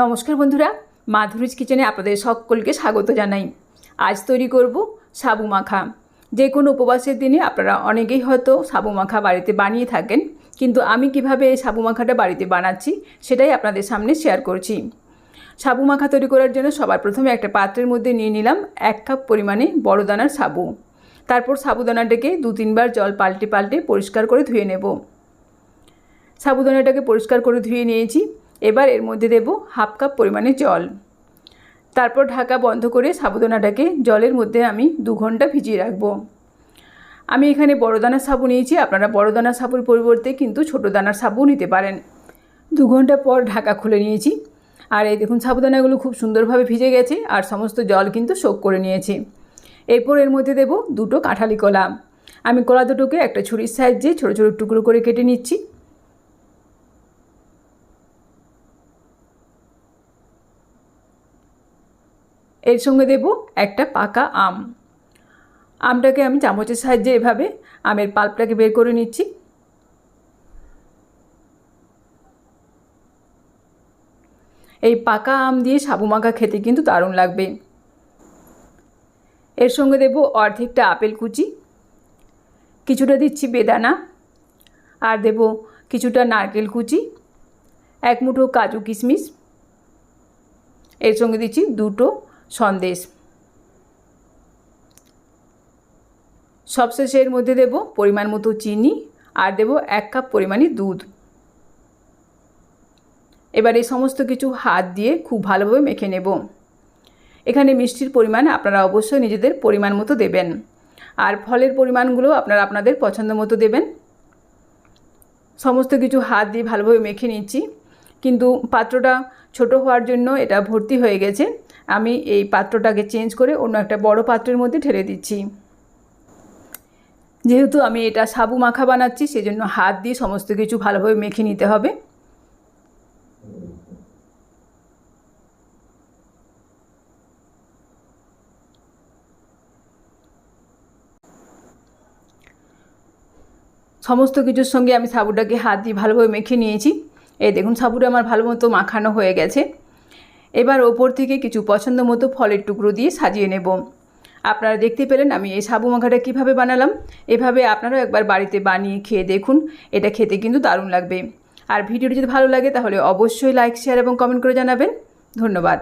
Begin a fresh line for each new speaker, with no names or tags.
নমস্কার বন্ধুরা, মাধুরীজ কিচেনে আপনাদের সকলকে স্বাগত জানাই। আজ তৈরি করব সাবু মাখা। যে কোনো উপবাসের দিনে আপনারা অনেকেই হয়তো সাবু মাখা বাড়িতে বানিয়ে থাকেন, কিন্তু আমি কিভাবে এই সাবু মাখাটা বাড়িতে বানাচ্ছি সেটাই আপনাদের সামনে শেয়ার করছি। সাবু মাখা তৈরি করার জন্য সবার প্রথমে একটা পাত্রের মধ্যে নিয়ে নিলাম 1 কাপ পরিমাণে বড় দানার সাবু। তারপর সাবুদানাটাকে 2-3 বার জল পাল্টে পাল্টে পরিষ্কার করে ধুয়ে নেব। সাবুদানাটাকে পরিষ্কার করে ধুয়ে নিয়েছি। এবার এর মধ্যে দেব 1/2 কাপ পরিমাণে জল। তারপর ঢাকা বন্ধ করে সাবুদানাটাকে জলের মধ্যে আমি 2 ঘন্টা ভিজিয়ে রাখব। আমি এখানে বড় দানার সাবু নিয়েছি, আপনারা বড় দানার সাবুর পরিবর্তে কিন্তু ছোট দানার সাবু নিতে পারেন। 2 ঘন্টা পর ঢাকা খুলে নিয়েছি, আর এই দেখুন সাবুদানাগুলো খুব সুন্দরভাবে ভিজে গেছে আর সমস্ত জল কিন্তু শোক করে নিয়েছে। এরপর এর মধ্যে দেব 2টো কাঁঠালি কলা। আমি কলা দুটোকে একটা ছুরির সাহায্যে ছোটো ছোটো টুকরো করে কেটে নিচ্ছি। এর সঙ্গে দেব একটা পাকা আম। আমটাকে আমি চামচের সাহায্যে এভাবে আমের পাল্পটাকে বের করে নিচ্ছি। এই পাকা আম দিয়ে সাবু মাখা খেতে কিন্তু দারুণ লাগবে। এর সঙ্গে দেব অর্ধেকটা আপেল কুচি, কিছুটা দিচ্ছি বেদানা, আর দেব কিছুটা নারকেল কুচি, 1 মুঠো কাজু কিশমিশ, এর সঙ্গে দিচ্ছি 2টো সন্দেশ। সবশেষে এর মধ্যে দেব পরিমাণ মতো চিনি আর দেব 1 কাপ পরিমাণে দুধ। এবার এই সমস্ত কিছু হাত দিয়ে খুব ভালোভাবে মেখে নেব। এখানে মিষ্টির পরিমাণ আপনারা অবশ্যই নিজেদের পরিমাণ মতো দেবেন, আর ফলের পরিমাণগুলো আপনারা আপনাদের পছন্দ মতো দেবেন। সমস্ত কিছু হাত দিয়ে ভালোভাবে মেখে নিচ্ছি, কিন্তু পাত্রটা ছোট হওয়ার জন্য এটা ভর্তি হয়ে গেছে। আমি এই পাত্রটাকে চেঞ্জ করে অন্য একটা বড় পাত্রের মধ্যে ঢেলে দিচ্ছি। যেহেতু আমি এটা সাবু মাখা বানাচ্ছি, সেজন্য হাত দিয়ে সমস্ত কিছু ভালোভাবে মেখে নিতে হবে। সমস্ত কিছুর সঙ্গে আমি সাবুটাকে হাত দিয়ে ভালোভাবে মেখে নিয়েছি। এই দেখুন সাবুটা আমার ভালো মতো মাখানো হয়ে গেছে। এবার ওপর থেকে কিছু পছন্দ মতো ফলের টুকরো দিয়ে সাজিয়ে নেব। আপনারা দেখতে পেলেন আমি এই সাবু মাখাটা কীভাবে বানালাম। এভাবে আপনারাও একবার বাড়িতে বানিয়ে খেয়ে দেখুন, এটা খেতে কিন্তু দারুণ লাগবে। আর ভিডিওটি যদি ভালো লাগে তাহলে অবশ্যই লাইক, শেয়ার এবং কমেন্ট করে জানাবেন। ধন্যবাদ।